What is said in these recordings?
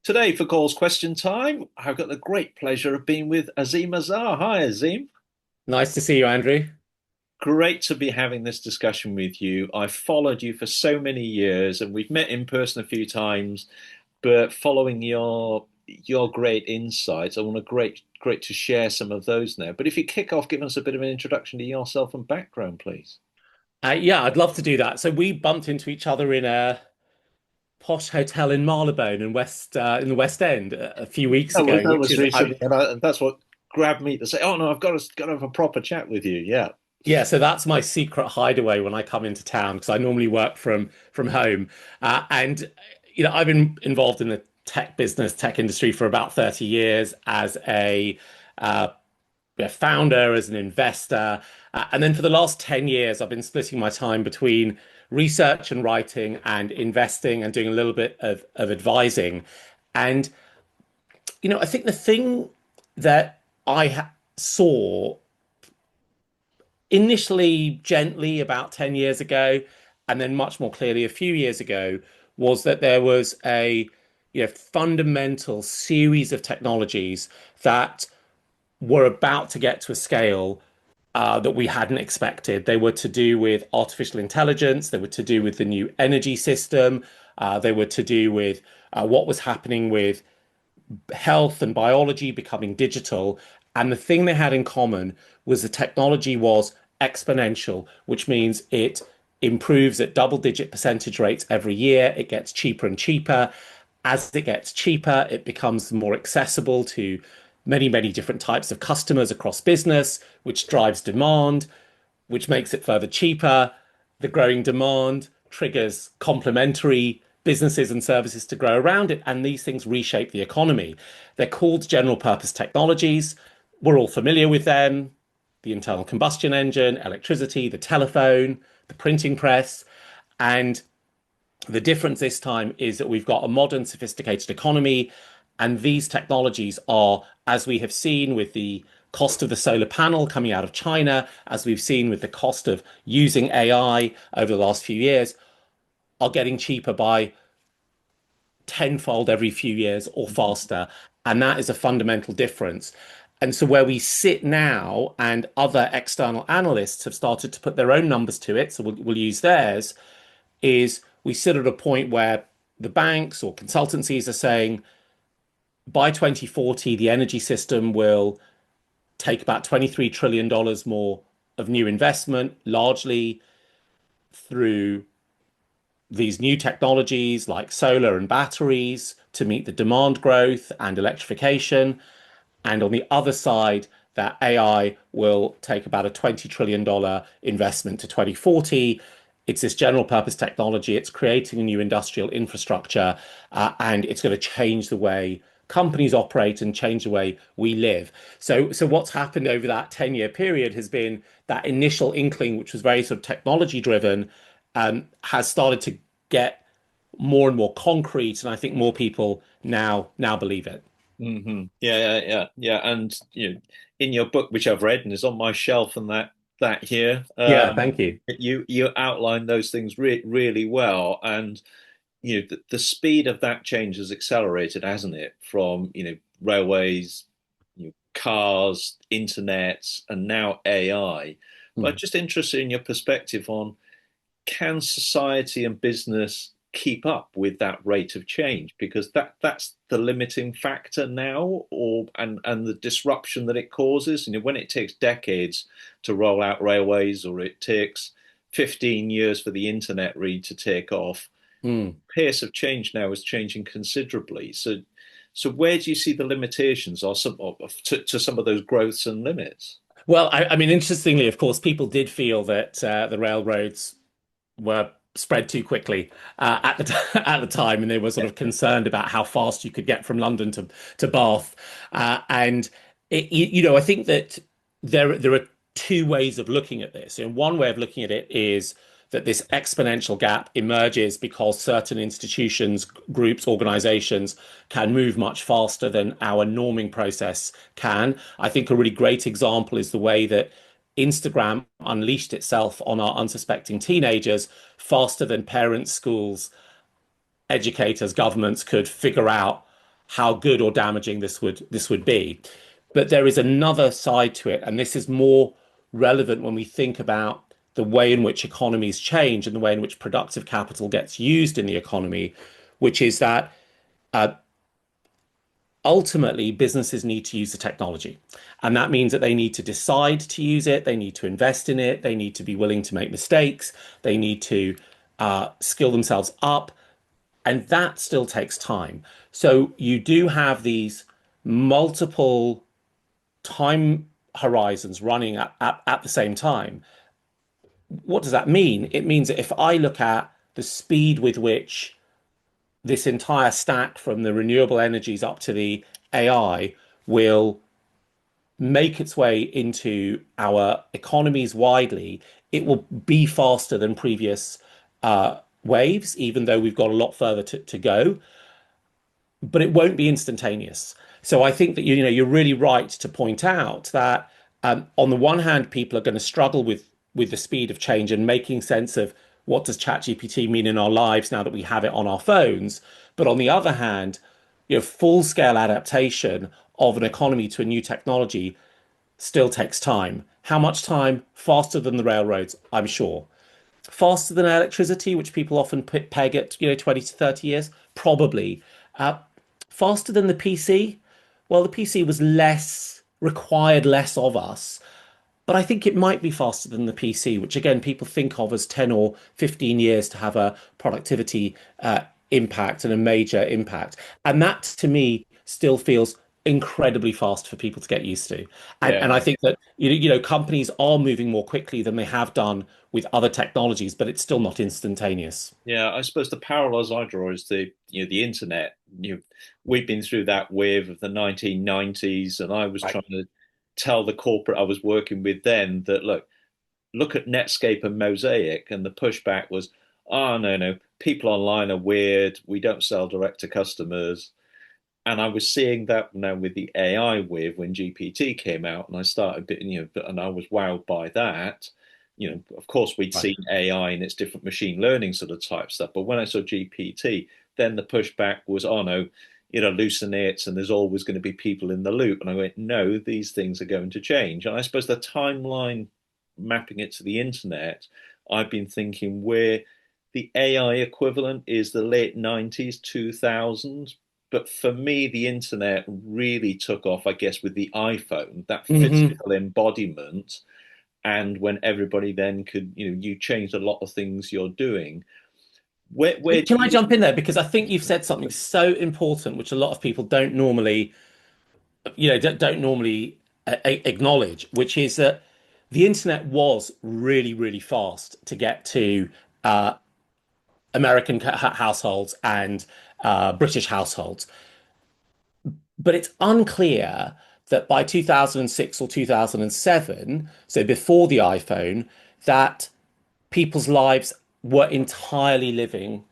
Today, for Call's Question Time, I've got the great pleasure of being with Azeem Azhar. Hi, Azeem. Nice to see you, Andrew. Great to be having this discussion with you. I've followed you for so many years, and we've met in person a few times. But following your great insights, I want to great to share some of those now. But if you kick off, give us a bit of an introduction to yourself and background, please. Yeah, I'd love to do that. So we bumped into each other in a posh hotel in Marylebone in the West End a few weeks ago, That which was is recently, and that's what grabbed me to say, "Oh no, got to have a proper chat with you." Yeah. yeah. So that's my secret hideaway when I come into town because I normally work from home, and I've been involved in the tech industry for about 30 years as uh, a founder, as an investor. And then for the last 10 years, I've been splitting my time between research and writing and investing and doing a little bit of advising. And, I think the thing that saw initially gently about 10 years ago, and then much more clearly a few years ago, was that there was a fundamental series of technologies that were about to get to a scale that we hadn't expected. They were to do with artificial intelligence, they were to do with the new energy system, they were to do with what was happening with health and biology becoming digital. And the thing they had in common was the technology was exponential, which means it improves at double-digit percentage rates every year. It gets cheaper and cheaper. As it gets cheaper, it becomes more accessible to many, many different types of customers across business, which drives demand, which makes it further cheaper. The growing demand triggers complementary businesses and services to grow around it, and these things reshape the economy. They're called general purpose technologies. We're all familiar with them: the internal combustion engine, electricity, the telephone, the printing press. And the difference this time is that we've got a modern, sophisticated economy, and these technologies are, as we have seen with the cost of the solar panel coming out of China, as we've seen with the cost of using AI over the last few years, are getting cheaper by tenfold every few years or faster. And that is a fundamental difference. And so, where we sit now, and other external analysts have started to put their own numbers to it, so we'll use theirs, is we sit at a point where the banks or consultancies are saying by 2040, the energy system will take about $23 trillion more of new investment, largely through these new technologies like solar and batteries to meet the demand growth and electrification. And on the other side, that AI will take about a $20 trillion investment to 2040. It's this general purpose technology. It's creating a new industrial infrastructure, and it's going to change the way companies operate and change the way we live. So what's happened over that 10-year period has been that initial inkling, which was very sort of technology driven, has started to get more and more concrete, and I think more people now believe it. Yeah. And in your book, which I've read and is on my shelf, and that here, Yeah, thank you. you outline those things really well, and the speed of that change has accelerated, hasn't it? From railways, cars, internet, and now AI. But I'm Hmm. just interested in your perspective on, can society and business keep up with that rate of change? Because that's the limiting factor now, or and the disruption that it causes. When it takes decades to roll out railways, or it takes 15 years for the internet read to take off, Hmm. pace of change now is changing considerably. So where do you see the limitations, or to some of those growths and limits? Well, I mean, interestingly, of course, people did feel that the railroads were spread too quickly at the time, and they were sort of concerned about how fast you could get from London to Bath. And I think that there are two ways of looking at this. And one way of looking at it is that this exponential gap emerges because certain institutions, groups, organizations can move much faster than our norming process can. I think a really great example is the way that Instagram unleashed itself on our unsuspecting teenagers faster than parents, schools, educators, governments could figure out how good or damaging this would be. But there is another side to it, and this is more relevant when we think about the way in which economies change and the way in which productive capital gets used in the economy, which is that uh, ultimately businesses need to use the technology. And that means that they need to decide to use it, they need to invest in it, they need to be willing to make mistakes, they need to skill themselves up. And that still takes time. So you do have these multiple time horizons running at the same time. What does that mean? It means that if I look at the speed with which this entire stack from the renewable energies up to the AI will make its way into our economies widely, it will be faster than previous waves, even though we've got a lot further to go, but it won't be instantaneous. So I think that you're really right to point out that on the one hand, people are going to struggle with the speed of change and making sense of what does ChatGPT mean in our lives now that we have it on our phones. But on the other hand, full scale adaptation of an economy to a new technology still takes time. How much time? Faster than the railroads, I'm sure. Faster than electricity, which people often peg at 20 to 30 years, probably. Uh, Faster than the PC. Well, the PC was less required less of us, but I think it might be faster than the PC, which again people think of as 10 or 15 years to have a productivity impact and a major impact. And that to me still feels incredibly fast for people to get used to. And I Yeah. think that companies are moving more quickly than they have done with other technologies, but it's still not instantaneous. Yeah, I suppose the parallels I draw is the internet. We've been through that wave of the 1990s, and I was Right. trying to tell the corporate I was working with then that look at Netscape and Mosaic, and the pushback was, oh no, people online are weird. We don't sell direct to customers. And I was seeing that now with the AI wave when GPT came out, and I started, and I was wowed by that. Of course, we'd Right. seen AI and its different machine learning sort of type stuff, but when I saw GPT, then the pushback was, oh no, it hallucinates, and there's always going to be people in the loop. And I went, no, these things are going to change. And I suppose the timeline mapping it to the internet, I've been thinking where the AI equivalent is the late 90s, 2000s, but for me, the internet really took off, I guess, with the iPhone, that Hmm. physical embodiment. And when everybody then could, you changed a lot of things you're doing. Where do Can I you? jump in there? Because I think you've said something so important, which a lot of people don't normally, don't normally acknowledge, which is that the internet was really, really fast to get to uh, American households and British households. But it's unclear that by 2006 or 2007, so before the iPhone, that people's lives were entirely living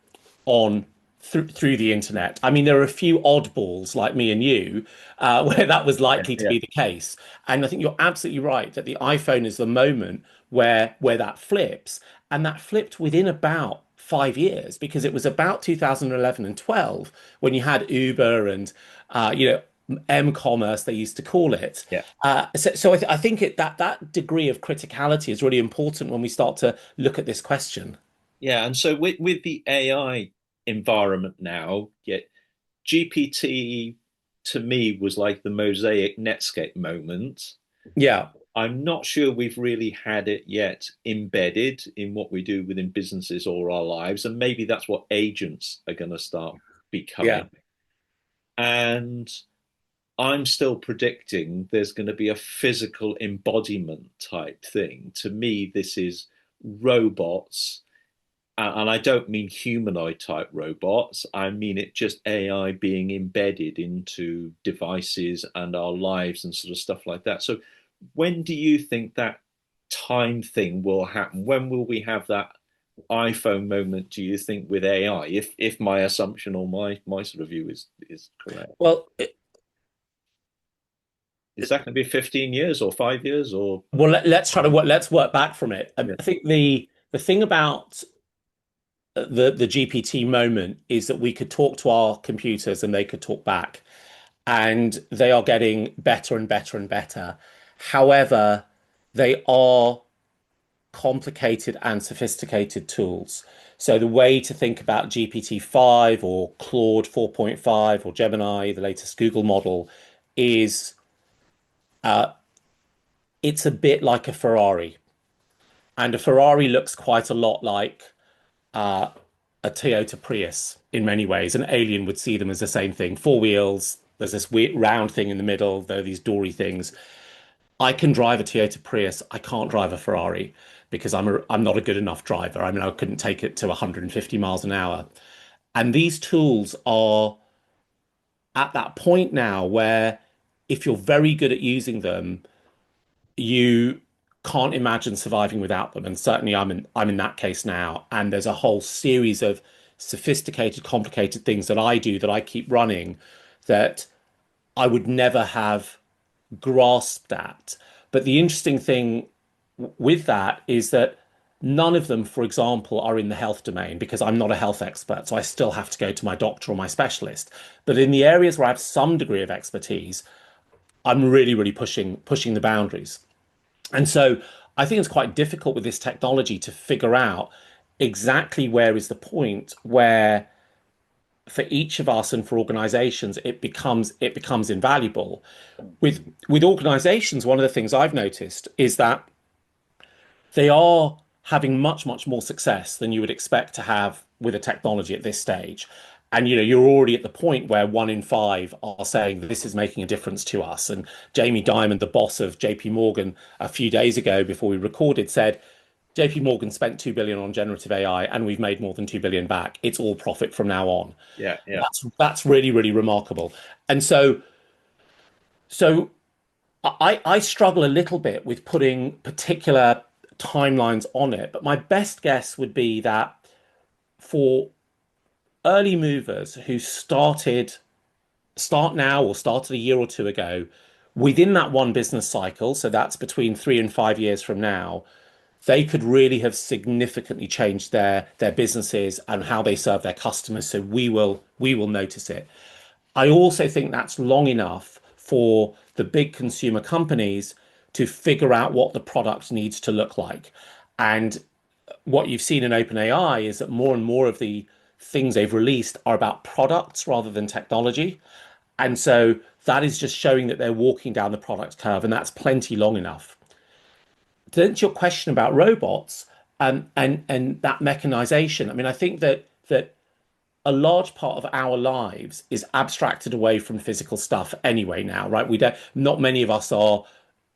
on through the internet. I mean, there are a few oddballs like me and you where that was Yeah, likely to yeah, be the case. And I think you're absolutely right that the iPhone is the moment where that flips, and that flipped within about 5 years because it was about 2011 and 12 when you had Uber and m-commerce they used to call it. yeah, So I think that degree of criticality is really important when we start to look at this question. yeah. And so with the AI environment now, yeah, GPT to me was like the Mosaic Netscape moment. Yeah, I'm not sure we've really had it yet embedded in what we do within businesses or our lives. And maybe that's what agents are going to start yeah. becoming. And I'm still predicting there's going to be a physical embodiment type thing. To me, this is robots. And I don't mean humanoid type robots. I mean it just AI being embedded into devices and our lives and sort of stuff like that. So when do you think that time thing will happen? When will we have that iPhone moment, do you think, with AI, if my assumption or my sort of view is correct? Well, Is that going to be 15 years or 5 years or let's try to let's work back from it. yeah, I think the thing about the GPT moment is that we could talk to our computers and they could talk back, and they are getting better and better and better. However, they are complicated and sophisticated tools. So the way to think about GPT-5 or Claude 4.5 or Gemini, the latest Google model, is uh, it's a bit like a Ferrari. And a Ferrari looks quite a lot like uh, a Toyota Prius in many ways. An alien would see them as the same thing. Four wheels, there's this weird round thing in the middle, there are these doory things. I can drive a Toyota Prius. I can't drive a Ferrari because I'm not a good enough driver. I mean, I couldn't take it to 150 miles an hour. And these tools are at that point now where if you're very good at using them, you can't imagine surviving without them. And certainly I'm in that case now. And there's a whole series of sophisticated, complicated things that I do that I keep running that I would never have grasped at. But the interesting thing with that is that none of them, for example, are in the health domain because I'm not a health expert. So I still have to go to my doctor or my specialist. But in the areas where I have some degree of expertise, I'm really, really pushing the boundaries. And so I think it's quite difficult with this technology to figure out exactly where is the point where for each of us and for organizations it becomes invaluable. With organizations, one of the things I've noticed is that they are having much, much more success than you would expect to have with a technology at this stage. And you're already at the point where 1 in 5 are saying this is making a difference to us. And Jamie Dimon, the boss of JP Morgan, a few days ago before we recorded, said JP Morgan spent 2 billion on generative AI and we've made more than 2 billion back. It's all profit from now on. Yeah, yeah, That's really, really remarkable. And so I struggle a little bit with putting particular timelines on it, but my best guess would be that for early movers who start now or started a year or two ago, within that one business cycle, so that's between 3 and 5 years from now, they could really have significantly changed their businesses and how they serve their customers. So we will notice it. I also think that's long enough for the big consumer companies to figure out what the product needs to look like. And what you've seen in OpenAI is that more and more of the things they've released are about products rather than technology. And so that is just showing that they're walking down the product curve, and that's plenty long enough. Then to your question about robots and that mechanization, I mean, I think that a large part of our lives is abstracted away from physical stuff anyway now, right? We don't, not many of us are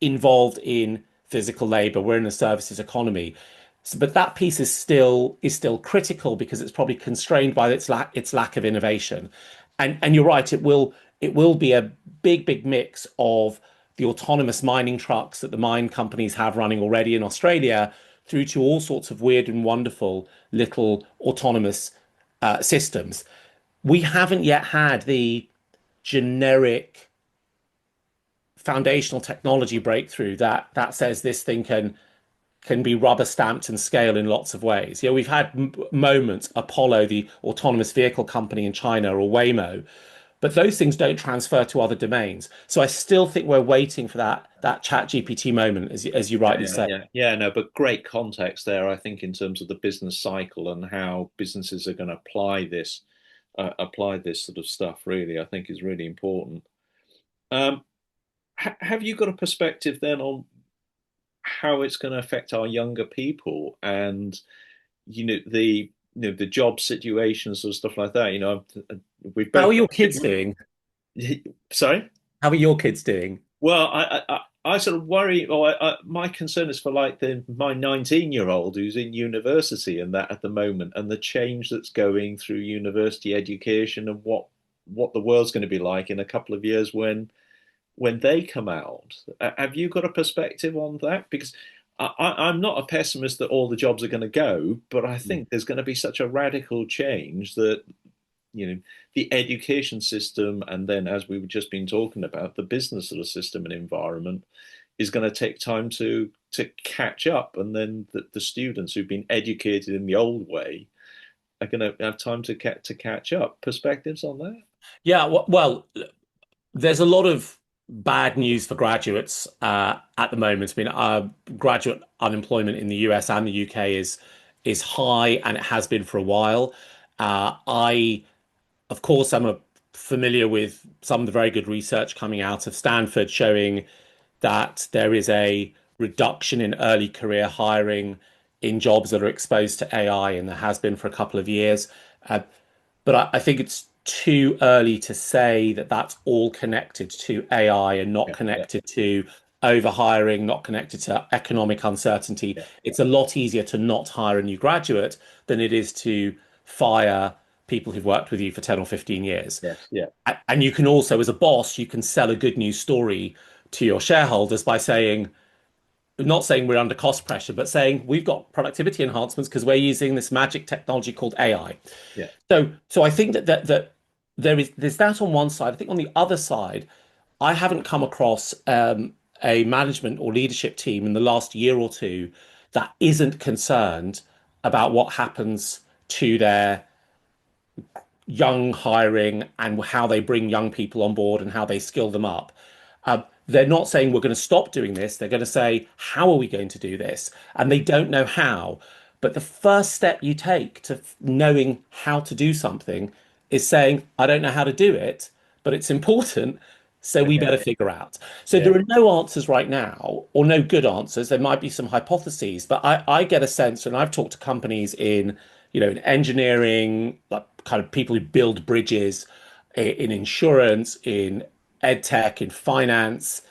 involved in physical labor. We're in a services economy. So, but that piece is still critical because it's probably constrained by its lack of innovation. And you're right, it will be a big mix of the autonomous mining trucks that the mine companies have running already in Australia through to all sorts of weird and wonderful little autonomous systems. We haven't yet had the generic foundational technology breakthrough that says this thing can be rubber stamped and scale in lots of ways. We've had moments, Apollo, the autonomous vehicle company in China, or Waymo, but those things don't transfer to other domains. So I still think we're waiting for that chat GPT moment, as you rightly yeah, say. yeah, yeah. No, but great context there, I think, in terms of the business cycle and how businesses are going to apply this sort of stuff. Really, I think is really important. Um, have you got a perspective then on how it's going to affect our younger people and the job situations or stuff like that? We've How both are your got kids doing? sorry. How are your kids doing? Well, I sort of worry. Well, my concern is for like my 19-year-old who's in university and that at the moment, and the change that's going through university education and what the world's going to be like in a couple of years when they come out. Have you got a perspective on that? Because I'm not a pessimist that all the jobs are going to go, but I think there's going to be such a radical change that the education system, and then as we've just been talking about, the business sort of system and environment is going to take time to catch up, and then the students who've been educated in the old way are going to have time to catch up. Perspectives on that? Yeah, well, there's a lot of bad news for graduates at the moment. I mean, graduate unemployment in the US and the UK is high, and it has been for a while. I, of course, familiar with some of the very good research coming out of Stanford showing that there is a reduction in early career hiring in jobs that are exposed to AI, and there has been for a couple of years. Uh, but I think it's too early to say that that's all connected to AI and not Yeah, yeah, connected to overhiring, not connected to economic uncertainty. yeah. It's a lot easier to not hire a new graduate than it is to fire people who've worked with you for 10 or 15 years. Yes, yeah, And you can also, as a boss, you can sell a good news story to your shareholders by saying, not saying we're under cost pressure, but saying we've got productivity enhancements because we're using this magic technology called AI. yeah, So I think that there's that on one side. I think on the other side, I haven't come across a management or leadership team in the last year or two that isn't concerned about what happens to their young hiring and how they bring young people on board and how they skill them up. They're not saying we're going to stop doing this. They're going to say, how are we going to do this? And they don't know how. But the first step you take to knowing how to do something is saying, I don't know how to do it, but it's important. So we better figure out. So yeah, there are no answers right now, or no good answers. There might be some hypotheses, but I get a sense, and I've talked to companies in engineering, like kind of people who build bridges, in insurance, in ed tech, in finance,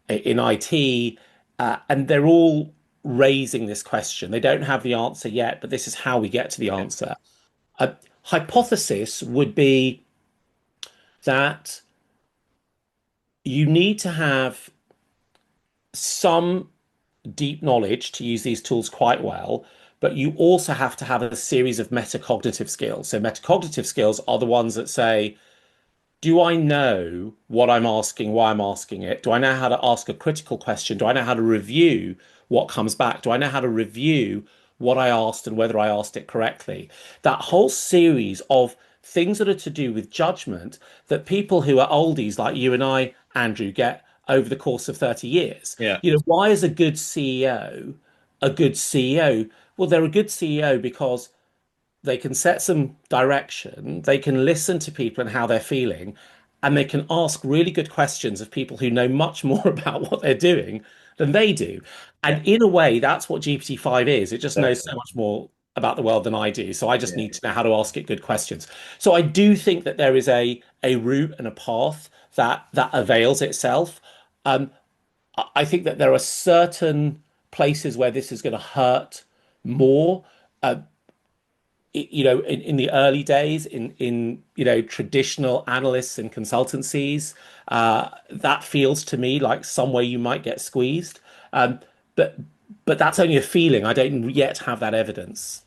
in IT, and they're all raising this question. They don't have the answer yet, but this is how we get to the yeah, answer. A hypothesis would be that you need to have some deep knowledge to use these tools quite well, but you also have to have a series of metacognitive skills. So metacognitive skills are the ones that say, do I know what I'm asking, why I'm asking it? Do I know how to ask a critical question? Do I know how to review what comes back? Do I know how to review what I asked and whether I asked it correctly? That whole series of things that are to do with judgment that people who are oldies like you and I, Andrew, get over the course of 30 years. yeah, Why is a good CEO a good CEO? Well, they're a good CEO because they can set some direction, they can listen to people and how they're feeling, and they can ask really good questions of people who know much more about what they're doing than they do. yeah, And in a way, that's what GPT-5 is. It just knows so exactly. much more about the world than I do. So I just Yeah, need to know how to ask it good questions. So I do think that there is a route and a path that avails itself. Um, I think that there are certain places where this is going to hurt more. Uh, in the early days, in traditional analysts and consultancies, that feels to me like somewhere you might get squeezed. Um, but but that's only a feeling. I don't yet have that evidence.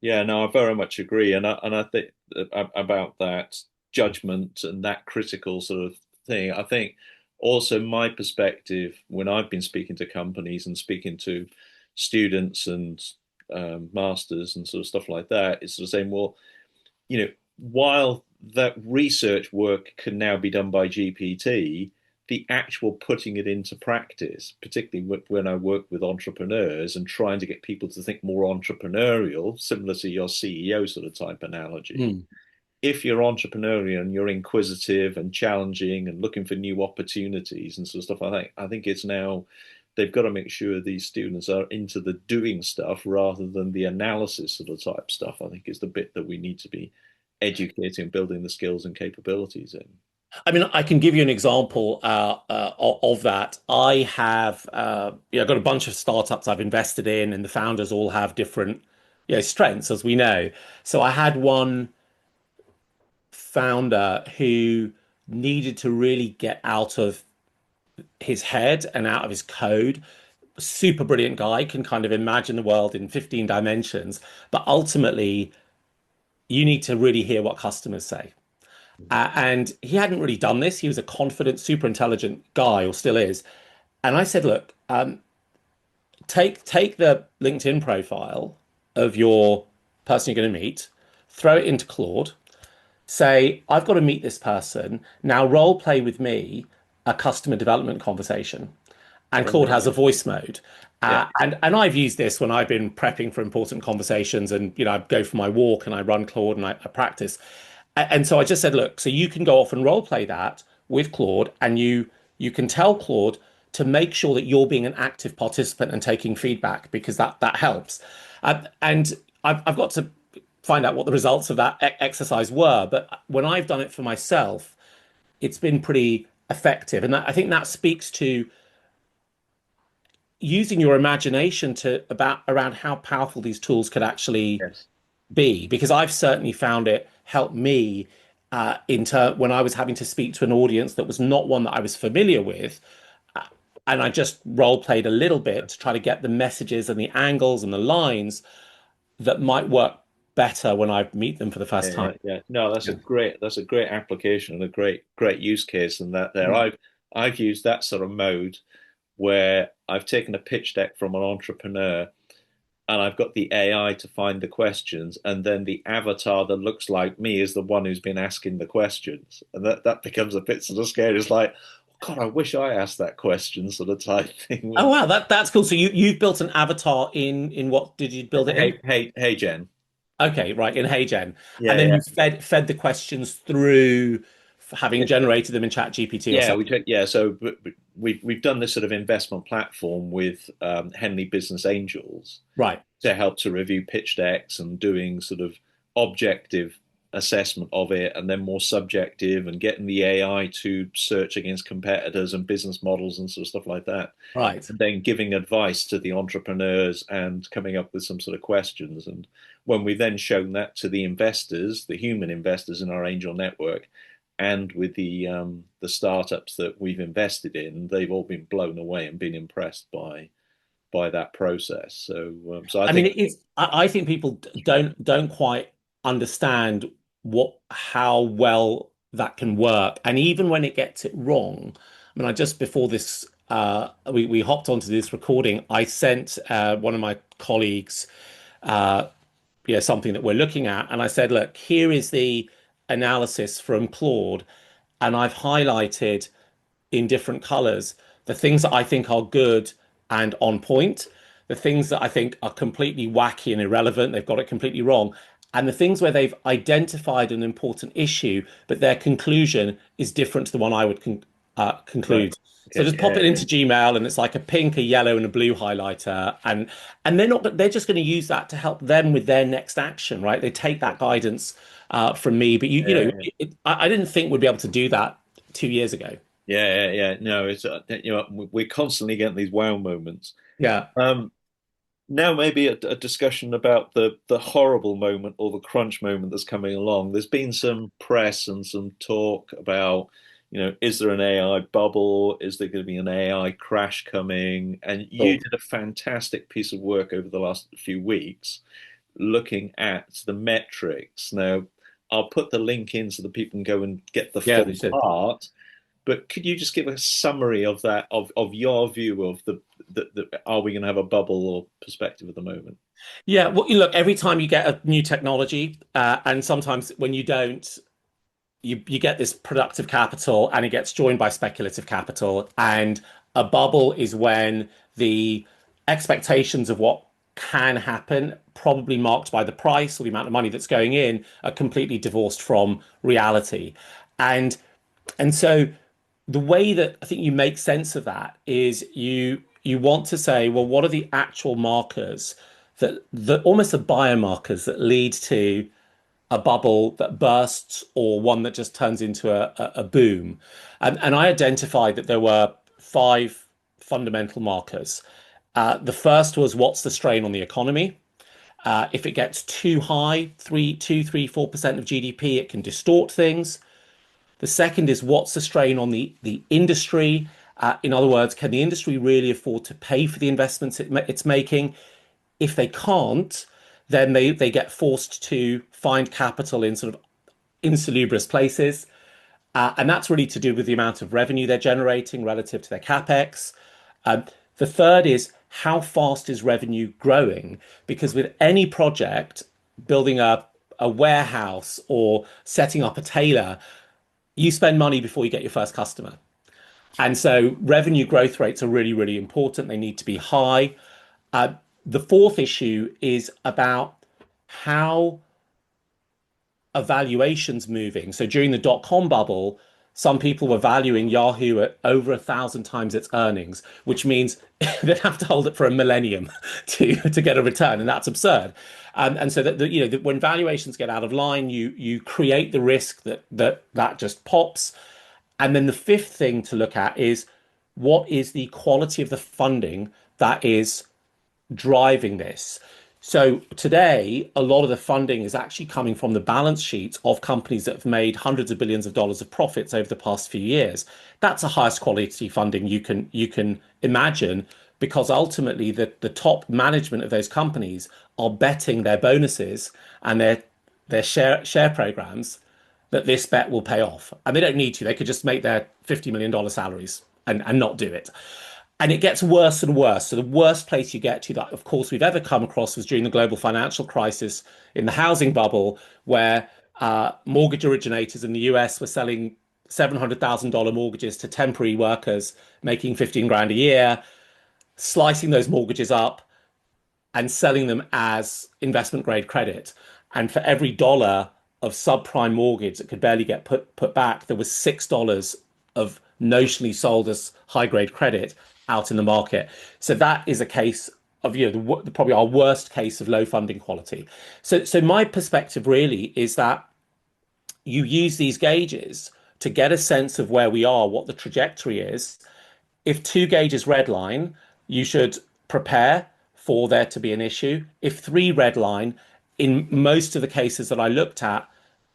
yeah. No, I very much agree, and I think about that judgment and that critical sort of thing. I think also my perspective when I've been speaking to companies and speaking to students and masters and sort of stuff like that is sort of saying, well, while that research work can now be done by GPT, the actual putting it into practice, particularly when I work with entrepreneurs and trying to get people to think more entrepreneurial, similar to your CEO sort of type analogy. Hmm. If you're entrepreneurial and you're inquisitive and challenging and looking for new opportunities and sort of stuff, I think it's now they've got to make sure these students are into the doing stuff rather than the analysis sort of type stuff. I think is the bit that we need to be educating and building the skills and capabilities in. I mean, I can give you an example of that. I have, got a bunch of startups I've invested in, and the founders all have different, strengths, as we know. So I had one founder who needed to really get out of his head and out of his code. Super brilliant guy, can kind of imagine the world in 15 dimensions, but ultimately, you need to really hear what customers say. And he hadn't really done this. He was a confident, super intelligent guy, or still is. And I said, look, take the LinkedIn profile of your person you're going to meet, throw it into Claude, say, I've got to meet this person. Now role play with me a customer development conversation. And Claude Right. has a voice mode. Yeah. And I've used this when I've been prepping for important conversations, and I go for my walk and I run Claude and I practice. And so I just said, look, so you can go off and role play that with Claude, and you can tell Claude to make sure that you're being an active participant and taking feedback, because that helps. And I've got to find out what the results of that exercise were. But when I've done it for myself, it's been pretty effective. And I think that speaks to using your imagination to about around how powerful these tools could actually Yes. be, because I've certainly found it help me when I was having to speak to an audience that was not one that I was familiar with, uh, and I just role played a little bit to try to get the messages and the angles and the lines that might work better when I meet them for the first Yeah, time. yeah. No, Yeah. that's a great application and a great use case. And that there, Mm. I've used that sort of mode where I've taken a pitch deck from an entrepreneur and I've got the AI to find the questions, and then the avatar that looks like me is the one who's been asking the questions, and that becomes a bit sort of scary. It's like, oh God, I wish I asked that question, sort of type thing. Oh When wow, that's cool. So you've built an avatar in what did you build it in? hey, Jen. Okay, right, in HeyGen. And Yeah, then yeah. you fed the questions through having generated them in ChatGPT or Yeah, something. yeah. So we've done this sort of investment platform with Henley Business Angels Right, to help to review pitch decks and doing sort of objective assessment of it, and then more subjective and getting the AI to search against competitors and business models and sort of stuff like that. right, And then giving advice to the entrepreneurs and coming up with some sort of questions. And when we then shown that to the investors, the human investors in our angel network, and with the startups that we've invested in, they've all been blown away and been impressed by that process. So I I mean, think it is. I think people don't quite understand what how well that can work, and even when it gets it wrong. I mean, I just before this, we hopped onto this recording. I sent one of my colleagues, uh, something that we're looking at, and I said, look, here is the analysis from Claude, and I've highlighted in different colors the things that I think are good and on point, the things that I think are completely wacky and irrelevant, they've got it completely wrong, and the things where they've identified an important issue, but their conclusion is different to the one I would right. conclude. So Okay. just pop Yeah, it yeah, into Gmail, and it's like a pink, a yellow, and a blue highlighter, and they're just going to use that to help them with their next action, right? They take that guidance from me, but yeah, I didn't think we'd be able to do that 2 years ago. yeah. No, it's we're constantly getting these wow moments. Yeah. Um, Now maybe a discussion about the horrible moment or the crunch moment that's coming along. There's been some press and some talk about, is there an AI bubble? Is there going to be an AI crash coming? And you Cool. did a fantastic piece of work over the last few weeks looking at the metrics. Now, I'll put the link in so that people can go and get the Yeah, full they should. part. But could you just give a summary of that, of your view of the are we going to have a bubble or perspective at the moment? Yeah, well, you look, every time you get a new technology, and sometimes when you don't, you get this productive capital and it gets joined by speculative capital. And a bubble is when the expectations of what can happen, probably marked by the price or the amount of money that's going in, are completely divorced from reality. And and so the way that I think you make sense of that is you want to say, well, what are the actual markers that almost the biomarkers that lead to a bubble that bursts or one that just turns into a boom. And I identified that there were five fundamental markers. The first was what's the strain on the economy? If it gets too high, 4% of GDP, it can distort things. The second is what's the strain on the industry? In other words, can the industry really afford to pay for the investments it's making? If they can't, then they get forced to find capital in sort of insalubrious places. And that's really to do with the amount of revenue they're generating relative to their capex. Um, the third is how fast is revenue growing? Because with any project, building a warehouse or setting up a tailor, you spend money before you get your first customer. And so revenue growth rates are really, really important. They need to be high. Uh, the fourth issue is about how evaluations moving. So during the dot-com bubble, some people were valuing Yahoo at over 1,000 times its earnings, which means they'd have to hold it for a millennium to get a return, and that's absurd. And so that when valuations get out of line, you create the risk that just pops. And then the fifth thing to look at is what is the quality of the funding that is driving this. So today, a lot of the funding is actually coming from the balance sheets of companies that have made hundreds of billions of dollars of profits over the past few years. That's the highest quality funding you can imagine, because ultimately the top management of those companies are betting their bonuses and their share programs that this bet will pay off. And they don't need to. They could just make their $50 million salaries and not do it. And it gets worse and worse. So the worst place you get to that, of course, we've ever come across was during the global financial crisis in the housing bubble, where mortgage originators in the US were selling $700,000 mortgages to temporary workers making 15 grand a year, slicing those mortgages up and selling them as investment grade credit. And for every dollar of subprime mortgage that could barely get put back, there was $6 of notionally sold as high grade credit out in the market. So that is a case of probably our worst case of low funding quality. So my perspective really is that you use these gauges to get a sense of where we are, what the trajectory is. If two gauges redline, you should prepare for there to be an issue. If three redline, in most of the cases that I looked at,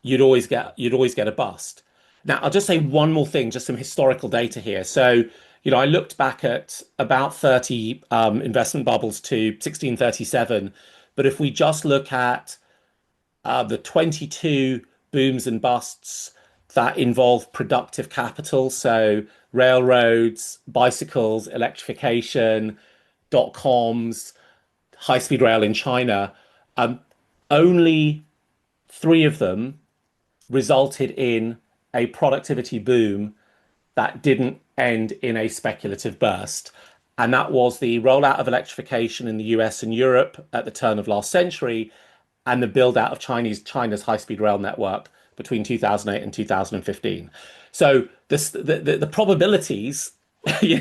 you'd always get a bust. Now, I'll just say one more thing, just some historical data here. So, I looked back at about 30 investment bubbles to 1637, but if we just look at the 22 booms and busts that involve productive capital, so railroads, bicycles, electrification, dot coms, high speed rail in China, um, only three of them resulted in a productivity boom that didn't end in a speculative burst. And that was the rollout of electrification in the US and Europe at the turn of last century, and the build out of China's high-speed rail network between 2008 and 2015. So the probabilities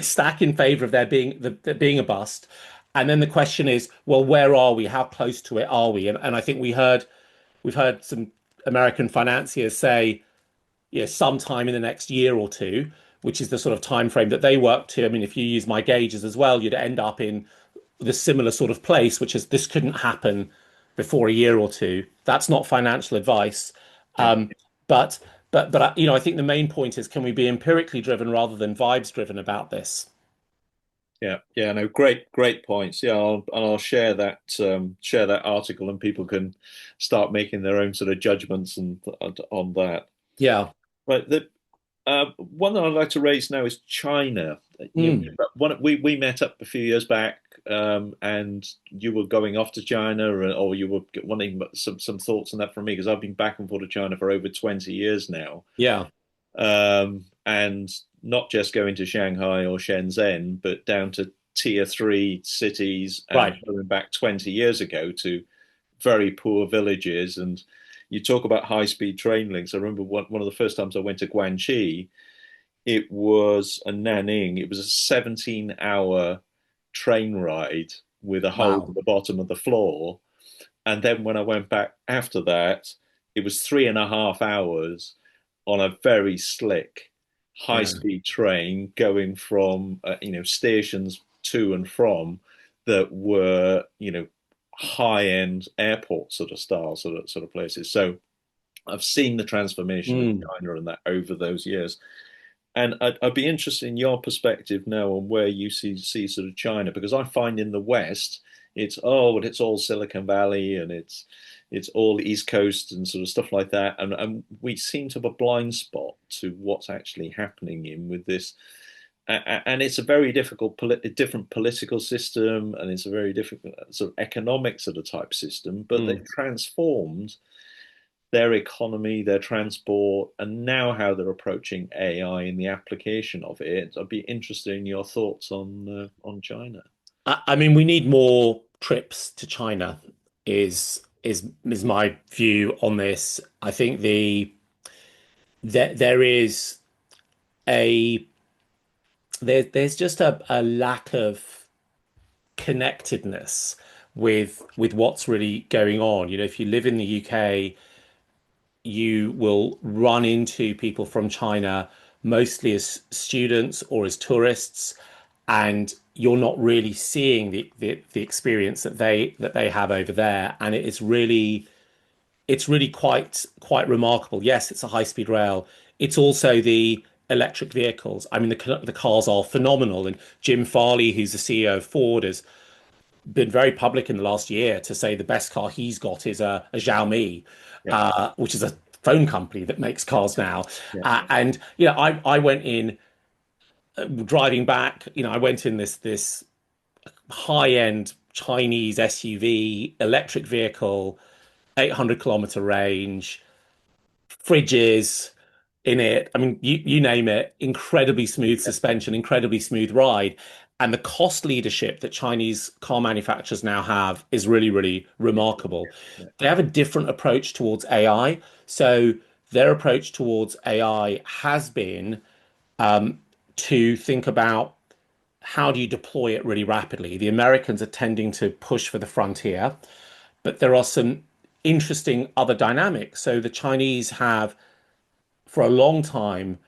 stack in favor of there being a bust. And then the question is, well, where are we? How close to it are we? And I think we've heard some American financiers say, sometime in the next year or two, which is the sort of time frame that they work to. I mean, if you use my gauges as well, you'd end up in the similar sort of place, which is this couldn't happen before a year or two. That's not financial advice. Yeah. But I think the main point is, can we be empirically driven rather than vibes driven about this? Yeah, no, great points. Yeah, I'll share that article, and people can start making their own sort of judgments and on that. Yeah. Right, the one that I'd like to raise now is China. Mm. We met up a few years back, and you were going off to China, or you were wanting some thoughts on that from me, because I've been back and forth to China for over 20 years now. Yeah. And not just going to Shanghai or Shenzhen, but down to tier three cities, and Right. going back 20 years ago to very poor villages. And you talk about high speed train links. I remember one of the first times I went to Guangxi, it was a Nanning, it was a 17-hour train ride with a hole Wow. at the bottom of the floor. And then when I went back after that, it was 3.5 hours on a very slick high Yeah. speed train going from stations to and from that were high end airport sort of style sort of places. So I've seen the transformation of Mm. China and that over those years. And I'd be interested in your perspective now on where you see sort of China, because I find in the West it's all Silicon Valley, and it's all East Coast and sort of stuff like that, and we seem to have a blind spot to what's actually happening in with this, and it's a very different political system, and it's a very different sort of economic sort of type system, but Mm. they've transformed their economy, their transport, and now how they're approaching AI in the application of it. I'd be interested in your thoughts on China. I mean, we need more trips to China, is my view on this. I think there is a there's just a lack of connectedness with what's really going on. You know, if you live in the UK, you will run into people from China mostly as students or as tourists, and you're not really seeing the experience that they have over there. And it's really quite remarkable. Yes, it's a high speed rail. It's also the electric vehicles. I mean, the cars are phenomenal. And Jim Farley, who's the CEO of Ford, has been very public in the last year to say the best car he's got is a Xiaomi, Yeah, which is a phone company that makes cars now. yeah, And you know, I went in driving back. You know, I went in this high end Chinese SUV electric vehicle, 800-kilometer range, fridges in it. I mean, you name it, incredibly smooth suspension, incredibly smooth ride. And the cost leadership that Chinese car manufacturers now have is really, really remarkable. yeah, They have a different approach towards AI. So their approach towards AI has been to think about how do you deploy it really rapidly. The Americans are tending to push for the frontier, but there are some interesting other dynamics. So the Chinese have, for a long time,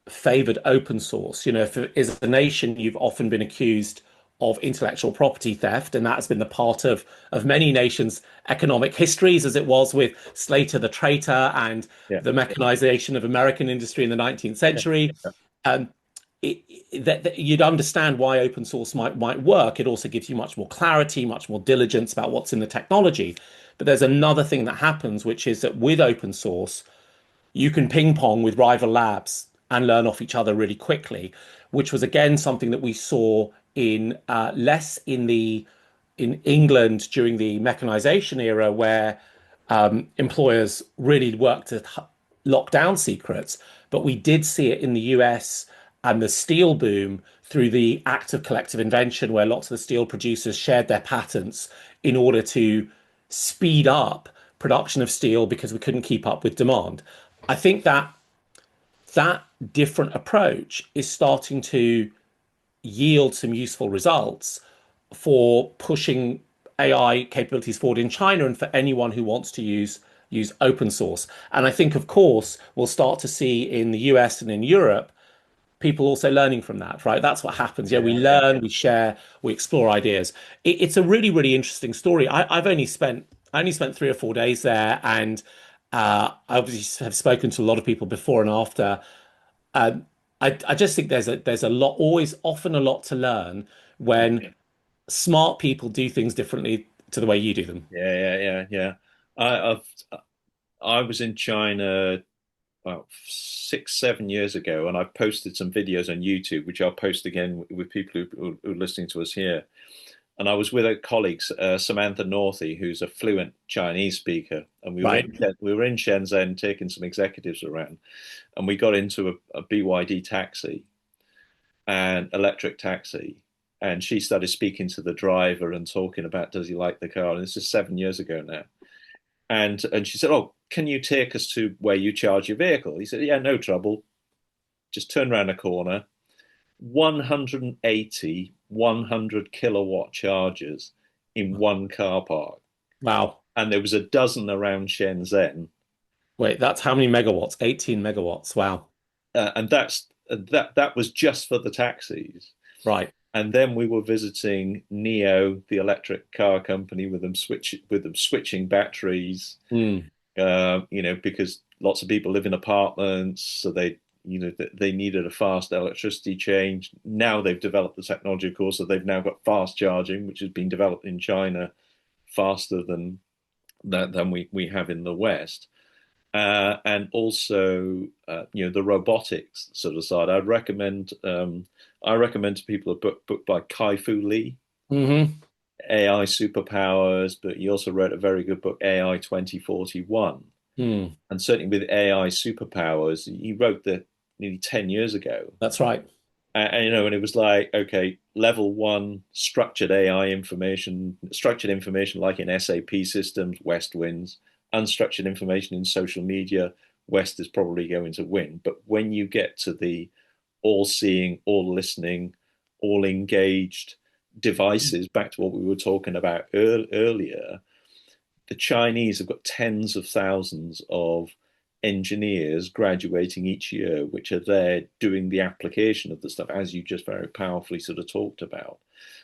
favored open source. You know, if as a nation, you've often been accused of intellectual property theft, and that's been the part of many nations' economic histories, as it was with Slater the traitor and yeah, the mechanization of American industry in the 19th yeah, century. yeah, Um, that you'd understand why open source might work. It also gives you much more clarity, much more diligence about what's in the technology. But there's another thing that happens, which is that with open source, you can ping pong with rival labs and learn off each other really quickly, which was again something that we saw in less in England during the mechanization era, where employers really worked to lock down secrets. But we did see it in the US and the steel boom through the act of collective invention, where lots of the steel producers shared their patents in order to speed up production of steel because we couldn't keep up with demand. I think that different approach is starting to yield some useful results for pushing AI capabilities forward in China and for anyone who wants to use open source. And I think, of course, we'll start to see in the US and in Europe people also learning from that, right? That's what happens. Yeah, we yeah, yeah, learn, we share, we explore ideas. It's a really, really interesting story. I only spent 3 or 4 days there, and I obviously have spoken to a lot of people before and after. Um, I just think there's a lot, always often a lot to learn when smart people do things differently to the way you do them. yeah, yeah, yeah. I, I've I was in China about 6, 7 years ago, and I've posted some videos on YouTube, which I'll post again with people who are listening to us here. And I was with a colleague, Samantha Northey, who's a fluent Chinese speaker, and Right. we were in Shenzhen taking some executives around, and we got into a BYD taxi, an electric taxi, and she started speaking to the driver and talking about does he like the car, and this is 7 years ago now, and she said, "Oh, can you take us to where you charge your vehicle?" He said, "Yeah, no trouble. Just turn around a corner. 180 100 kilowatt chargers in one car park, Wow. and there was a dozen around Shenzhen, Wait, that's how many megawatts? 18 megawatts. Wow. and that was just for the taxis." Right. And then we were visiting Neo, the electric car company, with them switching batteries, Mm. because lots of people live in apartments, so they needed a fast electricity change. Now they've developed the technology, of course, so they've now got fast charging, which has been developed in China faster than we have in the West. And also, the robotics sort of side. I recommend to people a book by Kai-Fu Lee, Hmm. AI Superpowers, but he also wrote a very good book, AI 2041. Hmm. And certainly with AI superpowers, he wrote that nearly 10 years ago. That's right. And it was like, okay, level one, structured information like in SAP systems, West wins. Unstructured information in social media, West is probably going to win. But when you get to the all seeing, all listening, all engaged devices, back to what we were talking about earlier, the Chinese have got tens of thousands of engineers graduating each year, which are there doing the application of the stuff, as you just very powerfully sort of talked about.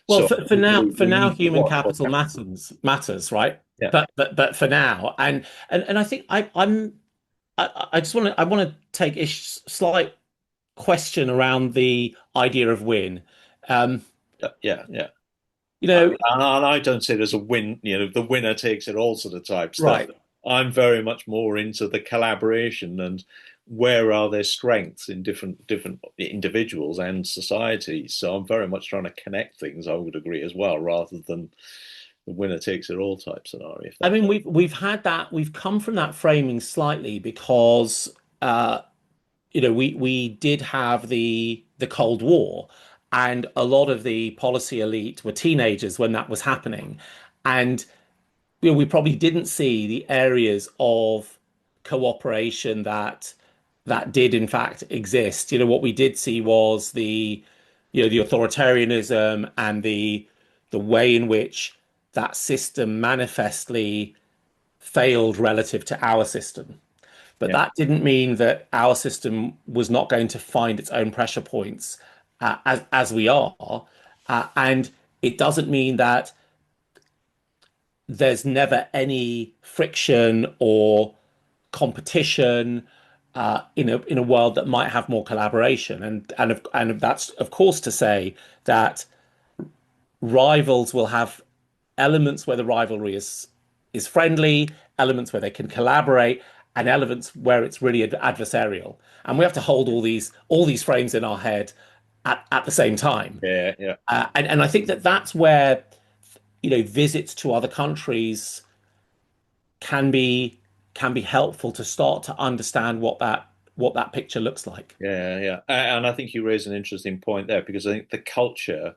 Well, So for we now, need to human watch what's capital happening. matters, right? Yeah, But for now, and I think I just want to take a slight question around the idea of win. Um, yeah, yeah. you know, And I don't say there's a win, the winner takes it all sort of type stuff. right. I'm very much more into the collaboration and where are their strengths in different individuals and societies. So I'm very much trying to connect things, I would agree as well, rather than the winner takes it all type scenario, if I that mean, makes we've had that. We've come from that framing slightly because uh, we did have the Cold War, and a lot of the policy elite were teenagers when that was happening, and we probably didn't see the areas of cooperation that did in fact exist. What we did see was the authoritarianism and the way in which that system manifestly failed relative to our system. But yeah, that didn't mean that our system was not going to find its own pressure points as we are. And it doesn't mean that there's never any friction or competition in a world that might have more collaboration. And that's of course to say that rivals will have elements where the rivalry is friendly, elements where they can collaborate, and elements where it's really adversarial. And we have to hold all these frames in our head at the same time. yeah, yeah, And I think that that's where visits to other countries can be can be helpful to start to understand what that picture looks like. yeah, yeah. And I think you raise an interesting point there because I think the culture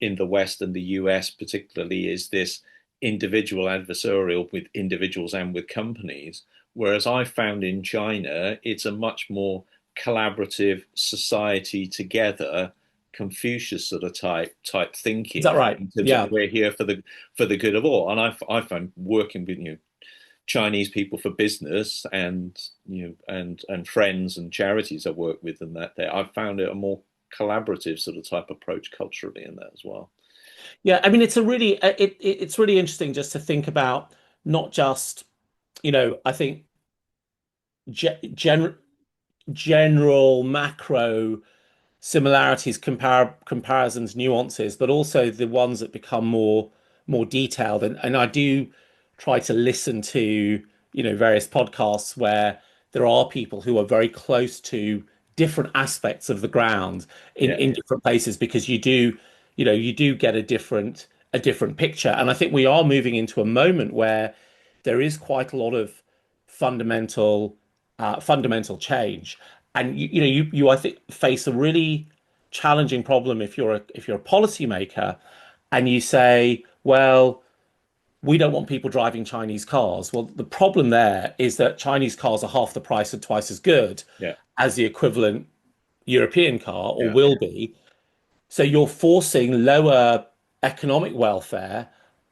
in the West and the US particularly is this individual adversarial with individuals and with companies. Whereas I found in China, it's a much more collaborative society together, Confucius sort of type Is that thinking right? in terms of Yeah. we're here for the good of all. And I found working with Chinese people for business and and friends and charities I work with and that there, I've found it a more collaborative sort of type approach culturally in that as well. Yeah, I mean it's really interesting just to think about not just, I think ge gen general macro similarities, comparisons, nuances, but also the ones that become more detailed. And I do try to listen to, various podcasts where there are people who are very close to different aspects of the ground in Yeah, in different places because you do get a different picture. And I think we are moving into a moment where there is quite a lot of fundamental change. And you I think face a really challenging problem if you're a policymaker and you say, well, we don't want people driving Chinese cars. Well, the problem there is that Chinese cars are half the price and twice as good yeah, as the equivalent European car or yeah, will be. So you're forcing lower economic welfare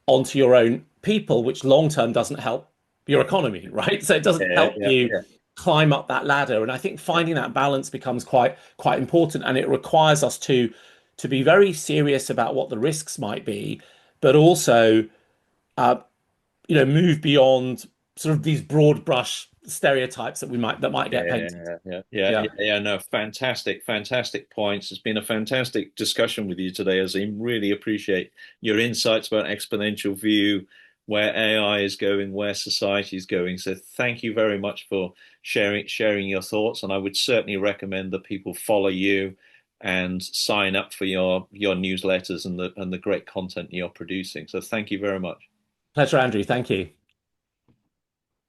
onto your own people, which long term doesn't help your economy, right? So it doesn't yeah, help yeah, you yeah, climb up that ladder. And I think yeah, finding that balance becomes quite important, and it requires us to be very serious about what the risks might be, but also uh, move beyond sort of these broad brush stereotypes that might get painted. yeah, yeah, yeah, Yeah. yeah, yeah. No, fantastic, fantastic points. It's been a fantastic discussion with you today, Azeem. Really appreciate your insights about exponential view, where AI is going, where society is going. So thank you very much for sharing your thoughts. And I would certainly recommend that people follow you and sign up for your newsletters and the great content you're producing. So thank you very much. Pleasure, Andrew. Thank you.